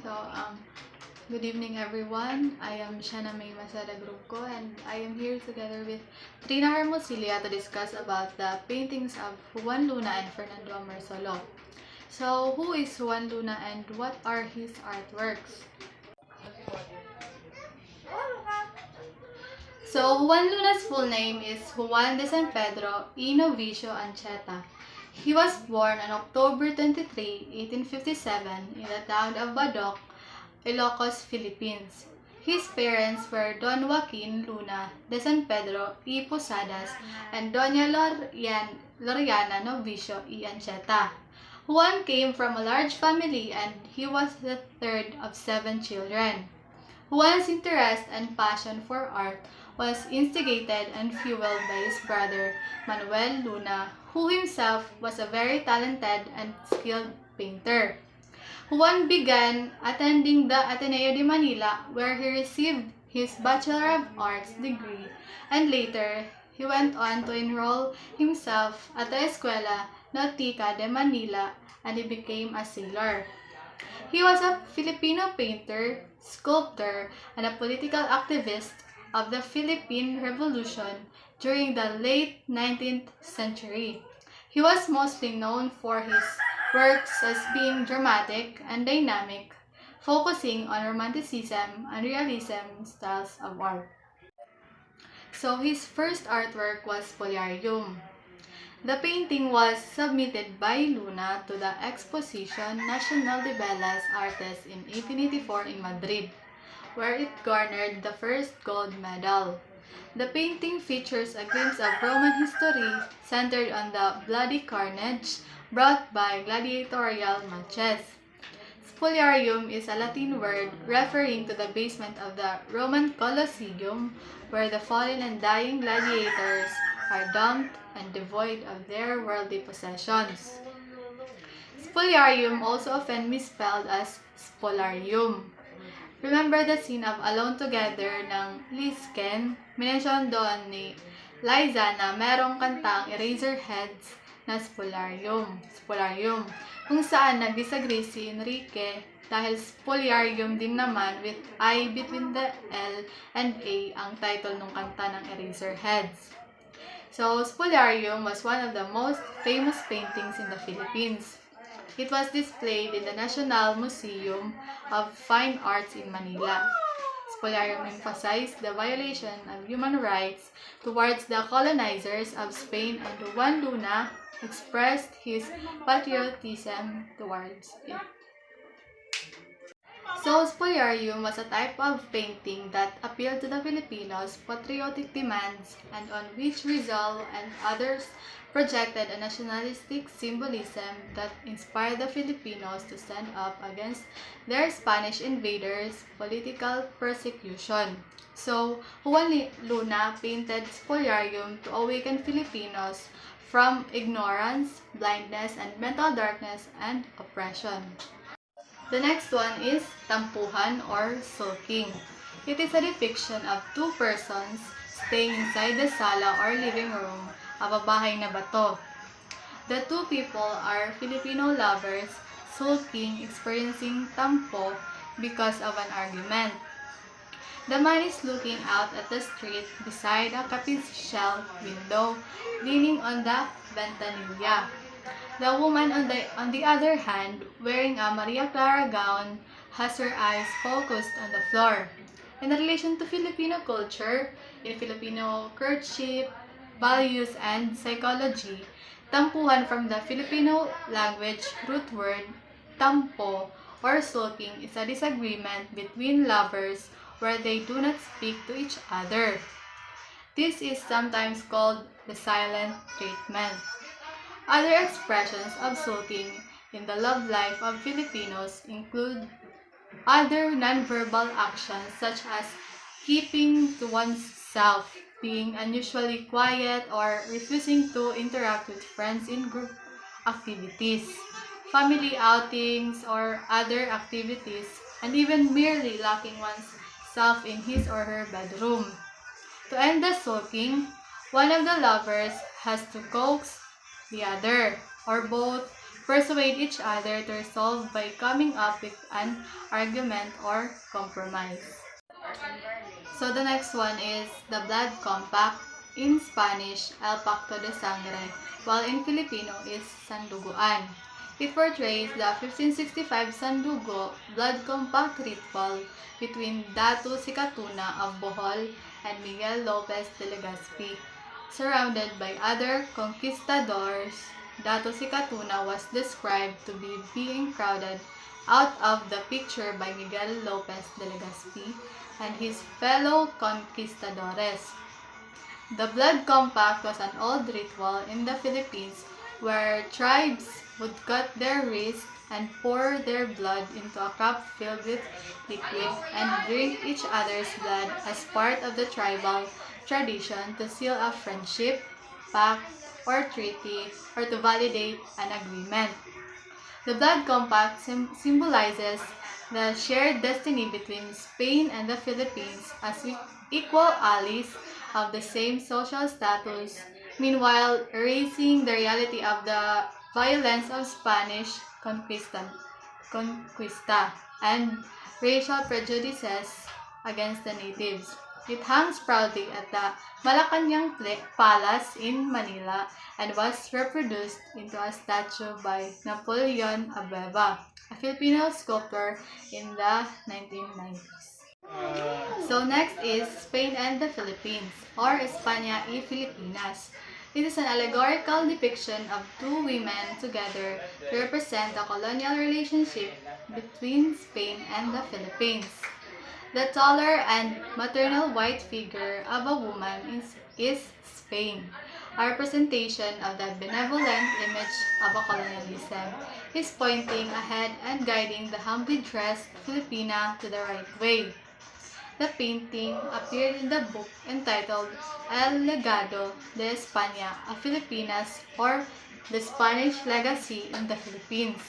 So, good evening everyone. I am Shana May Masada Grupo and I am here together with Trina Hermosilia to discuss about the paintings of Juan Luna and Fernando Amorsolo. So, who is Juan Luna and what are his artworks? So, Juan Luna's full name is Juan de San Pedro y Novicio Ancheta. He was born on October 23, 1857 in the town of Badoc, Ilocos, Philippines. His parents were Don Joaquin Luna de San Pedro y Posadas and Doña Loriana Novicio y Ancheta. Juan came from a large family and he was the third of 7 children. Juan's interest and passion for art was instigated and fueled by his brother Manuel Luna, who himself was a very talented and skilled painter. Juan began attending the Ateneo de Manila, where he received his Bachelor of Arts degree, and later he went on to enroll himself at the Escuela Nautica de Manila and he became a sailor. He was a Filipino painter, sculptor, and a political activist of the Philippine Revolution during the late 19th century. He was mostly known for his works as being dramatic and dynamic, focusing on romanticism and realism styles of art. So his first artwork was Polarium. The painting was submitted by Luna to the Exposition Nacional de Bellas Artes in 1884 in Madrid, where it garnered the first gold medal. The painting features a glimpse of Roman history centered on the bloody carnage brought by gladiatorial matches. Spoliarium is a Latin word referring to the basement of the Roman Colosseum, where the fallen and dying gladiators are dumped and devoid of their worldly possessions. Spoliarium also often misspelled as Spolarium. Remember the scene of Alone Together ng Lisken? Minention doon ni Liza na merong kantang Eraserheads na Spolarium, kung saan nag-disagree si Enrique dahil Spoliarium din naman with I between the L and A ang title ng kanta ng Eraserheads. So, Spoliarium was one of the most famous paintings in the Philippines. It was displayed in the National Museum of Fine Arts in Manila. Spoliarium emphasized the violation of human rights towards the colonizers of Spain, and Juan Luna expressed his patriotism towards it. So, Spoliarium was a type of painting that appealed to the Filipinos' patriotic demands and on which Rizal and others projected a nationalistic symbolism that inspired the Filipinos to stand up against their Spanish invaders' political persecution. So, Juan Luna painted Spoliarium to awaken Filipinos from ignorance, blindness, and mental darkness and oppression. The next one is tampuhan or sulking. It is a depiction of 2 persons staying inside the sala or living room of a bahay na bato. The 2 people are Filipino lovers sulking, experiencing tampo because of an argument. The man is looking out at the street beside a capital window, leaning on the ventanilla. The woman, on the other hand, wearing a Maria Clara gown, has her eyes focused on the floor. In relation to Filipino culture, in Filipino courtship, values, and psychology, tampuhan from the Filipino language root word tampo or sulking is a disagreement between lovers where they do not speak to each other. This is sometimes called the silent treatment. Other expressions of sulking in the love life of Filipinos include other nonverbal actions such as keeping to oneself, being unusually quiet, or refusing to interact with friends in group activities, family outings, or other activities, and even merely locking oneself in his or her bedroom. To end the sulking, one of the lovers has to coax the other, or both, persuade each other to resolve by coming up with an argument or compromise. So the next one is the Blood Compact, in Spanish, El Pacto de Sangre, while in Filipino is Sanduguan. It portrays the 1565 Sandugo Blood Compact ritual between Datu Sikatuna of Bohol and Miguel Lopez de Legazpi. Surrounded by other conquistadors, Datu Sikatuna was described to be being crowded out of the picture by Miguel Lopez de Legazpi and his fellow conquistadores. The Blood Compact was an old ritual in the Philippines where tribes would cut their wrists and pour their blood into a cup filled with liquid and drink each other's blood as part of the tribal tradition to seal a friendship, pact, or treaty, or to validate an agreement. The Blood Compact symbolizes the shared destiny between Spain and the Philippines as equal allies of the same social status, meanwhile erasing the reality of the violence of Spanish conquista and racial prejudices against the natives. It hangs proudly at the Malacanang Palace in Manila and was reproduced into a statue by Napoleon Abeba, a Filipino sculptor in the 1990s. So next is Spain and the Philippines, or España y Filipinas. It is an allegorical depiction of two women together to represent the colonial relationship between Spain and the Philippines. The taller and maternal white figure of a woman is Spain, a representation of the benevolent image of a colonialism. Is pointing ahead and guiding the humbly dressed Filipina to the right way. The painting appeared in the book entitled El Legado de España a Filipinas, or The Spanish Legacy in the Philippines,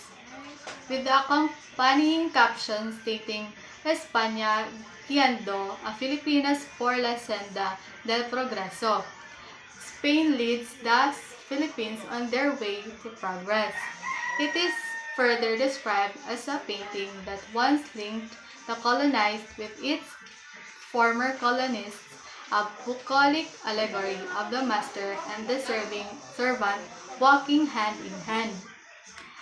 with the accompanying caption stating España guiando a Filipinas por la senda del progreso. Spain leads the Philippines on their way to progress. It is further described as a painting that once linked the colonized with its former colonists, a bucolic allegory of the master and the servant walking hand in hand.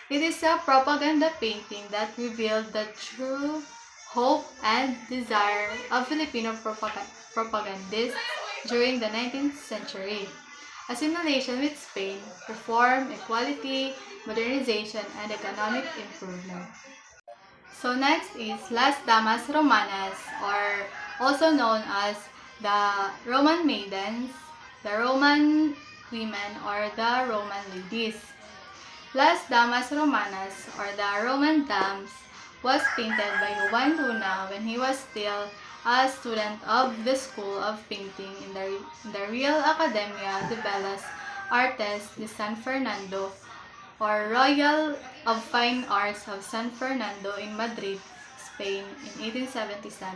It is a propaganda painting that revealed the true hope and desire of Filipino propagandists during the 19th century. Assimilation with Spain, reform, equality, modernization, and economic improvement. So next is Las Damas Romanas, or also known as the Roman Maidens, the Roman Women, or the Roman Ladies. Las Damas Romanas, or the Roman Dames, was painted by Juan when he was still a student of the School of Painting in the Real Academia de Bellas Artes de San Fernando, or Royal of Fine Arts of San Fernando in Madrid, Spain in 1877.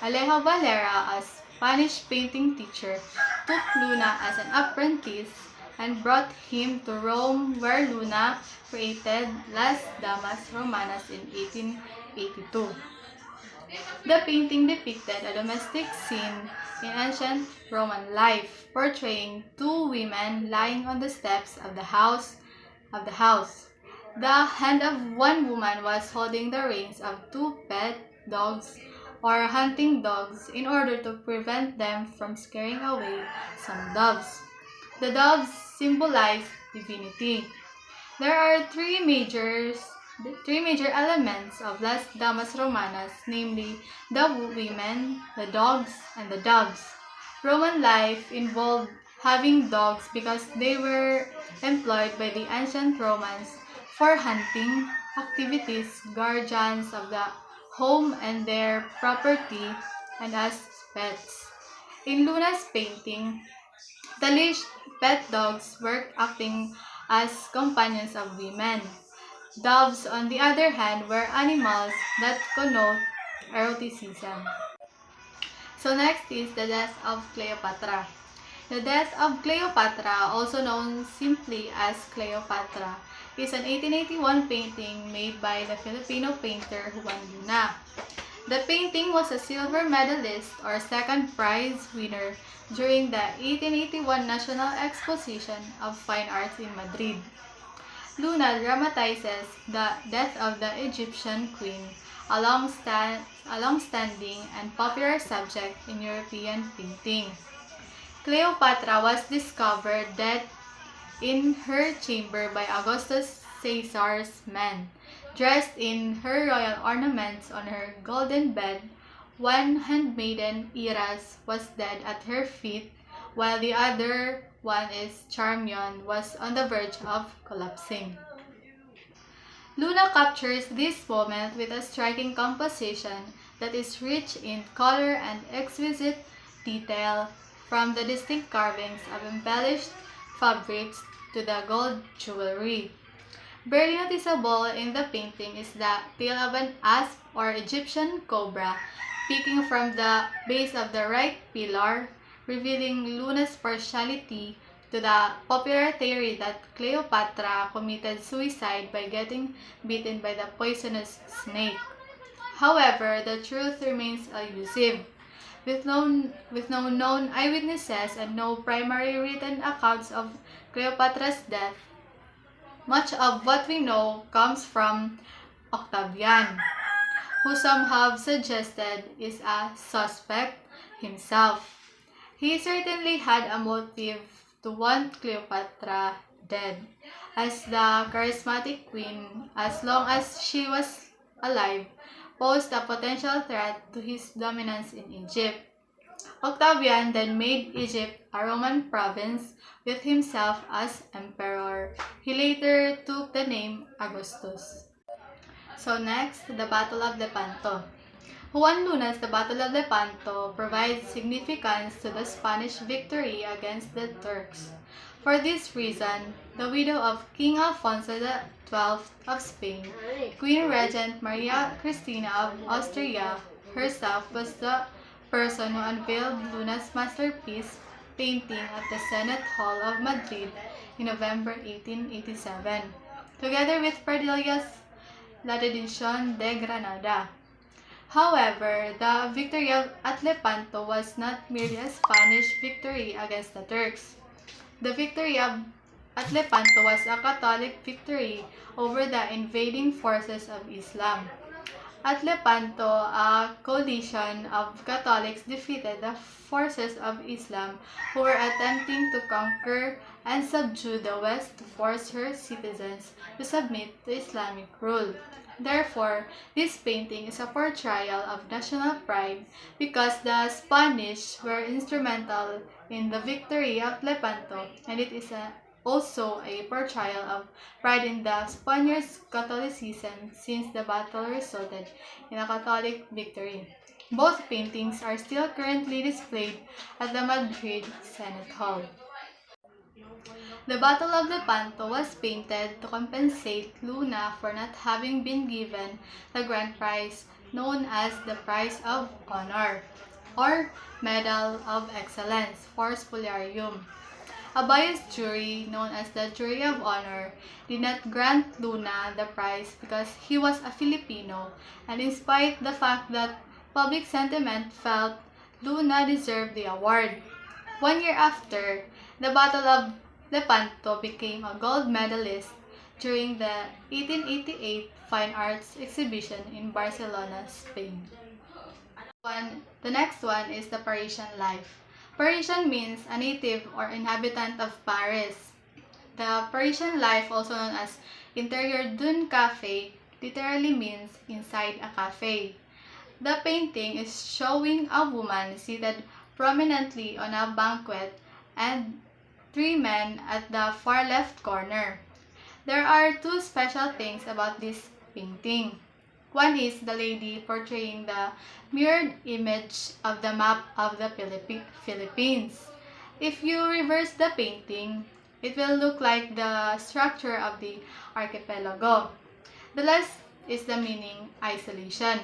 Alejo Valera, a Spanish painting teacher, took Luna as an apprentice and brought him to Rome, where Luna created Las Damas Romanas in 1882. The painting depicted a domestic scene in ancient Roman life, portraying two women lying on the steps of the house. The hand of one woman was holding the reins of two pet dogs or hunting dogs in order to prevent them from scaring away some doves. The doves symbolize divinity. There are three major elements of Las Damas Romanas, namely the women, the dogs, and the doves. Roman life involved having dogs because they were employed by the ancient Romans for hunting activities, guardians of the home and their property, and as pets. In Luna's painting, the leashed pet dogs were acting as companions of women. Doves, on the other hand, were animals that connote eroticism. So next is the death of Cleopatra. The death of Cleopatra, also known simply as Cleopatra, is an 1881 painting made by the Filipino painter Juan Luna. The painting was a silver medalist or second prize winner during the 1881 National Exposition of Fine Arts in Madrid. Luna dramatizes the death of the Egyptian queen, a long-standing and popular subject in European painting. Cleopatra was discovered dead in her chamber by Augustus Caesar's men. Dressed in her royal ornaments on her golden bed, one handmaiden, Iras, was dead at her feet, while the other one is Charmian was on the verge of collapsing. Luna captures this moment with a striking composition that is rich in color and exquisite detail, from the distinct carvings of embellished fabrics to the gold jewelry. Very noticeable in the painting is the tail of an asp or Egyptian cobra peeking from the base of the right pillar, revealing Luna's partiality to the popular theory that Cleopatra committed suicide by getting bitten by the poisonous snake. However, the truth remains elusive. With no known eyewitnesses and no primary written accounts of Cleopatra's death, much of what we know comes from Octavian, who some have suggested is a suspect himself. He certainly had a motive to want Cleopatra dead, as the charismatic queen, as long as she was alive, posed a potential threat to his dominance in Egypt. Octavian then made Egypt a Roman province with himself as emperor. He later took the name Augustus. So next, the Battle of Lepanto. Juan Luna's The Battle of Lepanto provides significance to the Spanish victory against the Turks. For this reason, the widow of King Alfonso XII of Spain, Queen Regent Maria Cristina of Austria, herself was the person who unveiled Luna's masterpiece painting at the Senate Hall of Madrid in November 1887, together with Pradilla's La Dedición de Granada. However, the victory at Lepanto was not merely a Spanish victory against the Turks. The victory at Lepanto was a Catholic victory over the invading forces of Islam. At Lepanto, a coalition of Catholics defeated the forces of Islam who were attempting to conquer and subdue the West to force her citizens to submit to Islamic rule. Therefore, this painting is a portrayal of national pride because the Spanish were instrumental in the victory of Lepanto, and it is also a portrayal of pride in the Spaniards' Catholicism since the battle resulted in a Catholic victory. Both paintings are still currently displayed at the Madrid Senate Hall. The Battle of Lepanto was painted to compensate Luna for not having been given the grand prize known as the Prize of Honor, or Medal of Excellence for Spoliarium. A biased jury, known as the Jury of Honor, did not grant Luna the prize because he was a Filipino, and in spite the fact that public sentiment felt Luna deserved the award. 1 year after, the Battle of Lepanto became a gold medalist during the 1888 Fine Arts Exhibition in Barcelona, Spain. The next one is the Parisian life. Parisian means a native or inhabitant of Paris. The Parisian life, also known as interior d'un café, literally means inside a cafe. The painting is showing a woman seated prominently on a banquet and 3 men at the far left corner. There are 2 special things about this painting. One is the lady portraying the mirrored image of the map of the Philippines. If you reverse the painting, it will look like the structure of the archipelago. The last is the meaning isolation.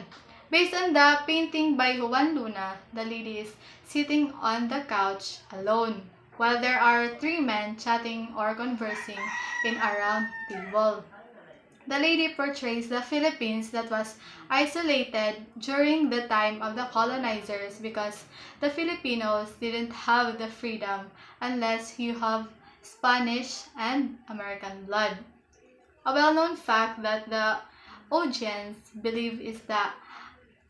Based on the painting by Juan Luna, the lady is sitting on the couch alone. while there are three men chatting or conversing in a round table. The lady portrays the Philippines that was isolated during the time of the colonizers because the Filipinos didn't have the freedom unless you have Spanish and American blood. A well-known fact that the audience believe is that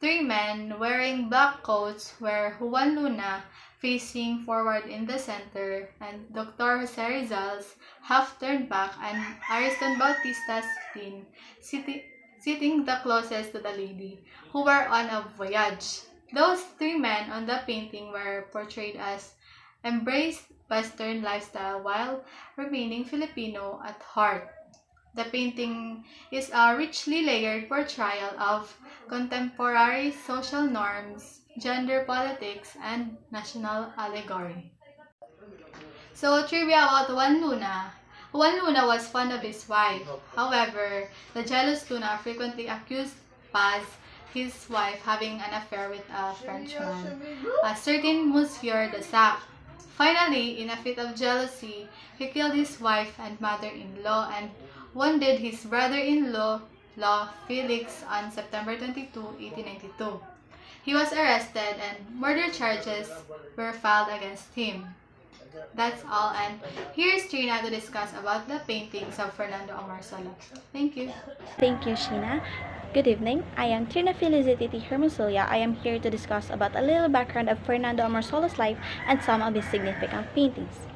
three men wearing black coats were Juan Luna facing forward in the center and Dr. Jose Rizal's half turned back and Ariston Bautista's sitting, sitting the closest to the lady, who were on a voyage. Those three men on the painting were portrayed as embraced Western lifestyle while remaining Filipino at heart. The painting is a richly layered portrayal of contemporary social norms, gender politics, and national allegory. So, trivia about Juan Luna. Juan Luna was fond of his wife. However, the jealous Luna frequently accused Paz, his wife, having an affair with a Frenchman, a certain Monsieur de Sac. Finally, in a fit of jealousy, he killed his wife and mother-in-law and wounded his brother-in-law, Felix, on September 22, 1892. He was arrested and murder charges were filed against him. That's all, and here's Trina to discuss about the paintings of Fernando Amorsolo. Thank you. Thank you, Sheena. Good evening. I am Trina Felicity Hermosilya. I am here to discuss about a little background of Fernando Amorsolo's life and some of his significant paintings.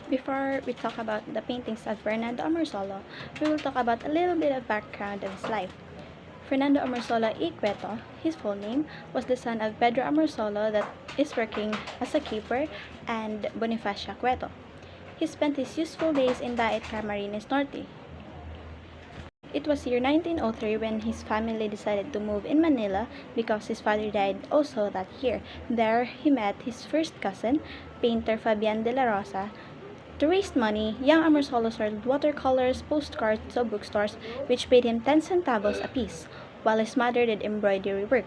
Before we talk about the paintings of Fernando Amorsolo, we will talk about a little bit of background of his life. Fernando Amorsolo y Cueto, his full name, was the son of Pedro Amorsolo that is working as a keeper and Bonifacia Cueto. He spent his useful days in Daet Camarines Norte. It was year 1903 when his family decided to move in Manila because his father died also that year. There, he met his first cousin, painter Fabian de la Rosa. To raise money, young Amorsolo sold watercolors, postcards to bookstores, which paid him 10 centavos apiece, while his mother did embroidery work.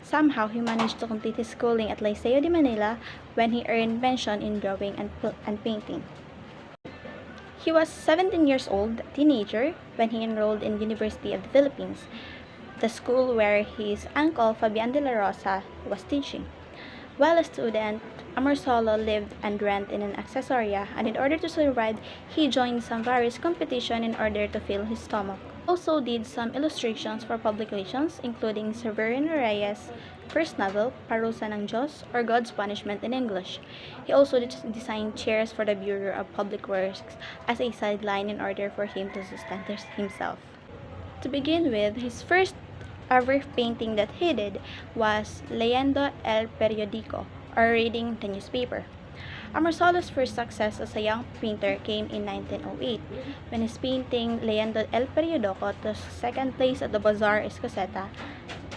Somehow, he managed to complete his schooling at Liceo de Manila when he earned mention in drawing and painting. He was 17 years old, a teenager, when he enrolled in University of the Philippines, the school where his uncle Fabian de la Rosa was teaching. While a student, Amorsolo lived and rent in an accessoria, and in order to survive, he joined some various competition in order to fill his stomach. Also did some illustrations for publications, including Severino Reyes' first novel, Parusa ng Diyos, or God's Punishment in English. He also designed chairs for the Bureau of Public Works as a sideline in order for him to sustain himself. To begin with, his first ever painting that he did was Leyendo el Periodico, or reading the newspaper. Amorsolo's first success as a young painter came in 1908, when his painting Leyendo el Periodico took second place at the Bazaar Escoceta,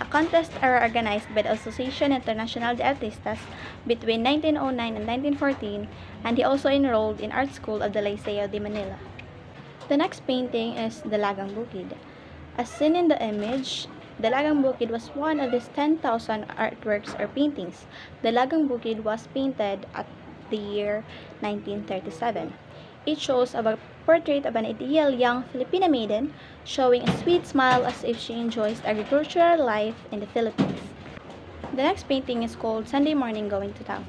a contest organized by the Association Internacional de Artistas between 1909 and 1914, and he also enrolled in art school of the Liceo de Manila. The next painting is Dalagang Bukid. As seen in the image, Dalagang Bukid was one of his 10,000 artworks or paintings. Dalagang Bukid was painted at the year 1937. It shows a portrait of an ideal young Filipina maiden showing a sweet smile as if she enjoys agricultural life in the Philippines. The next painting is called Sunday Morning Going to Town.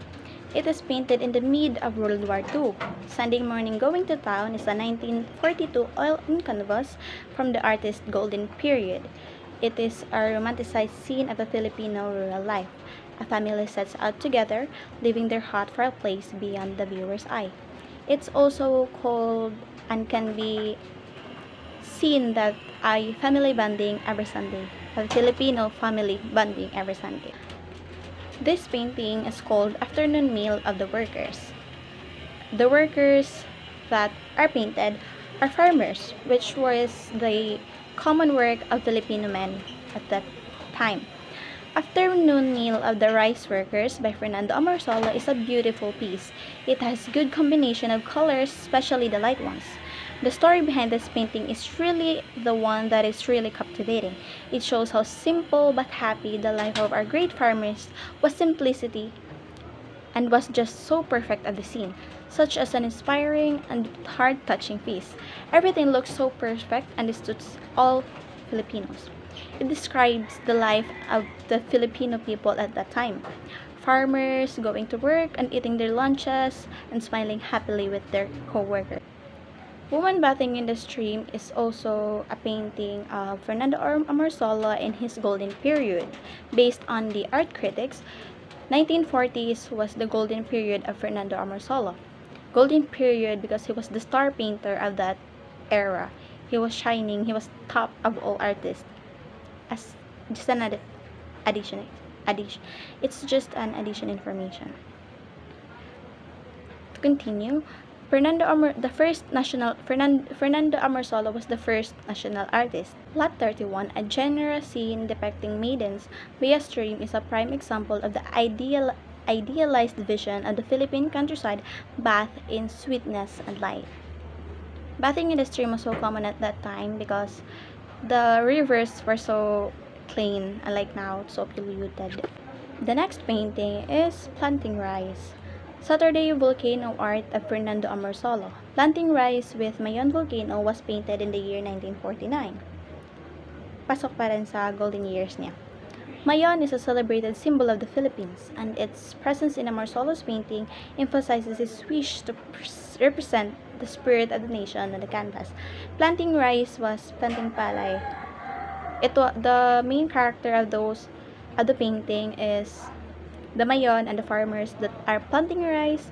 It is painted in the mid of World War II. Sunday Morning Going to Town is a 1942 oil on canvas from the artist's golden period. It is a romanticized scene of a Filipino rural life. A family sets out together, leaving their hut for a place beyond the viewer's eye. It's also called and can be seen that a family bonding every Sunday, a Filipino family bonding every Sunday. This painting is called Afternoon Meal of the Workers. The workers that are painted are farmers, which was the common work of Filipino men at that time. Afternoon Meal of the Rice Workers by Fernando Amorsolo is a beautiful piece. It has good combination of colors, especially the light ones. The story behind this painting is really the one that is really captivating. It shows how simple but happy the life of our great farmers was simplicity and was just so perfect at the scene, such as an inspiring and heart-touching piece. Everything looks so perfect and it suits all Filipinos. It describes the life of the Filipino people at that time. Farmers going to work and eating their lunches and smiling happily with their co-workers. Woman Bathing in the Stream is also a painting of Fernando Amorsolo in his golden period. Based on the art critics, 1940s was the golden period of Fernando Amorsolo. Golden period because he was the star painter of that era. He was shining, he was top of all artists. As just an addition. It's just an addition information. To continue, Fernando Amorsolo was the first national artist. Lot 31, a generous scene depicting maidens by a stream, is a prime example of the idealized vision of the Philippine countryside bathed in sweetness and light. Bathing in the stream was so common at that time because the rivers were so clean, unlike now, it's so polluted. The next painting is Planting Rice. Saturday Volcano Art of Fernando Amorsolo. Planting Rice with Mayon Volcano was painted in the year 1949. Pasok pa rin sa golden years niya. Mayon is a celebrated symbol of the Philippines, and its presence in Amorsolo's painting emphasizes his wish to represent the spirit of the nation on the canvas. Planting Rice was planting palay. The main character of the painting is the Mayon and the farmers that are planting rice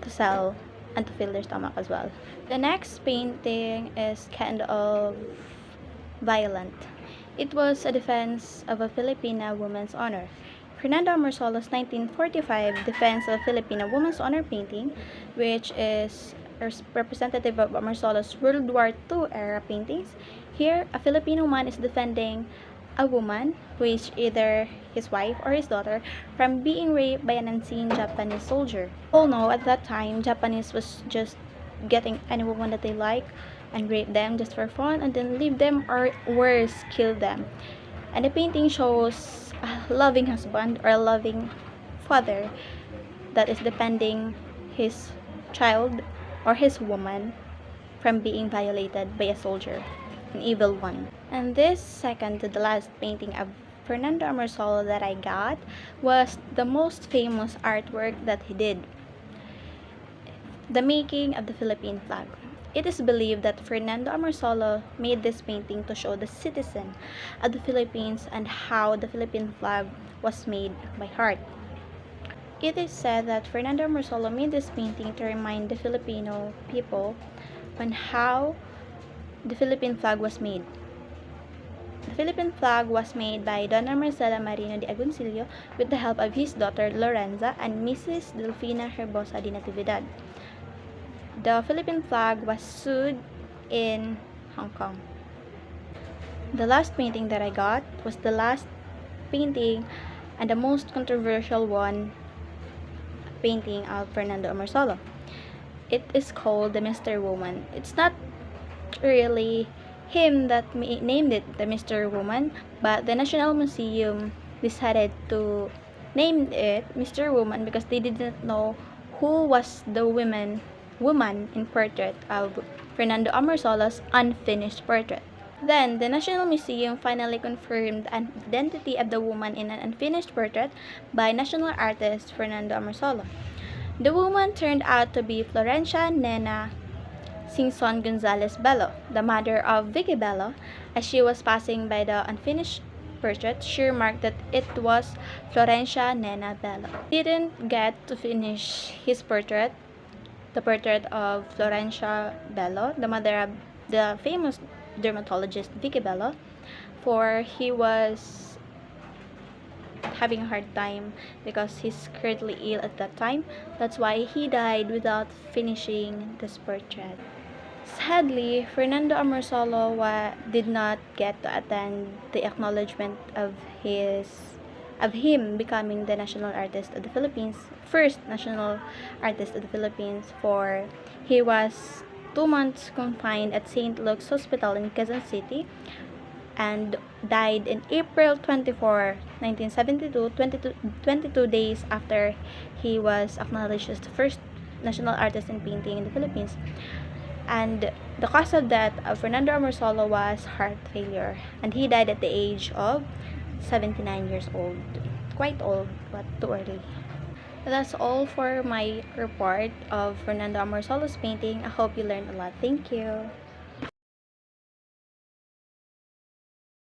to sell and to fill their stomach as well. The next painting is kind of violent. It was a defense of a Filipina woman's honor. Fernando Amorsolo's 1945 Defense of a Filipina Woman's Honor painting, which is representative of Amorsolo's World War II era paintings. Here, a Filipino man is defending a woman, who is either his wife or his daughter, from being raped by an unseen Japanese soldier. All know at that time, Japanese was just getting any woman that they like and rape them just for fun and then leave them, or worse, kill them. And the painting shows a loving husband or a loving father that is defending his child or his woman from being violated by a soldier, an evil one. And this second to the last painting of Fernando Amorsolo that I got was the most famous artwork that he did, the making of the Philippine flag. It is believed that Fernando Amorsolo made this painting to show the citizen of the Philippines and how the Philippine flag was made by heart. It is said that Fernando Amorsolo made this painting to remind the Filipino people on how the Philippine flag was made. The Philippine flag was made by Donna Marcela Marino de Agoncillo with the help of his daughter Lorenza and Mrs. Delfina Herbosa de Natividad. The Philippine flag was sewed in Hong Kong. The last painting that I got was the last painting and the most controversial one, painting of Fernando Amorsolo. It is called the Mr. Woman. It's not really him that named it the Mr. Woman, but the National Museum decided to name it Mr. Woman because they didn't know who was the woman in portrait of Fernando Amorsolo's unfinished portrait. Then, the National Museum finally confirmed the identity of the woman in an unfinished portrait by national artist Fernando Amorsolo. The woman turned out to be Florencia Nena Singson Gonzalez Bello, the mother of Vicky Bello. As she was passing by the unfinished portrait, she remarked that it was Florencia Nena Bello. He didn't get to finish his portrait, the portrait of Florencia Bello, the mother of the famous dermatologist Vicky Bello, for he was having a hard time because he's currently ill at that time. That's why he died without finishing this portrait. Sadly, Fernando Amorsolo did not get to attend the acknowledgement of him becoming the national artist of the Philippines, first national artist of the Philippines, for he was 2 months confined at St. Luke's Hospital in Quezon City and died in April 24, 1972, 22 days after he was acknowledged as the first national artist in painting in the Philippines. And the cause of death of Fernando Amorsolo was heart failure, and he died at the age of 79 years old. Quite old, but too early. That's all for my report of Fernando Amorsolo's painting. I hope you learned a lot. Thank you.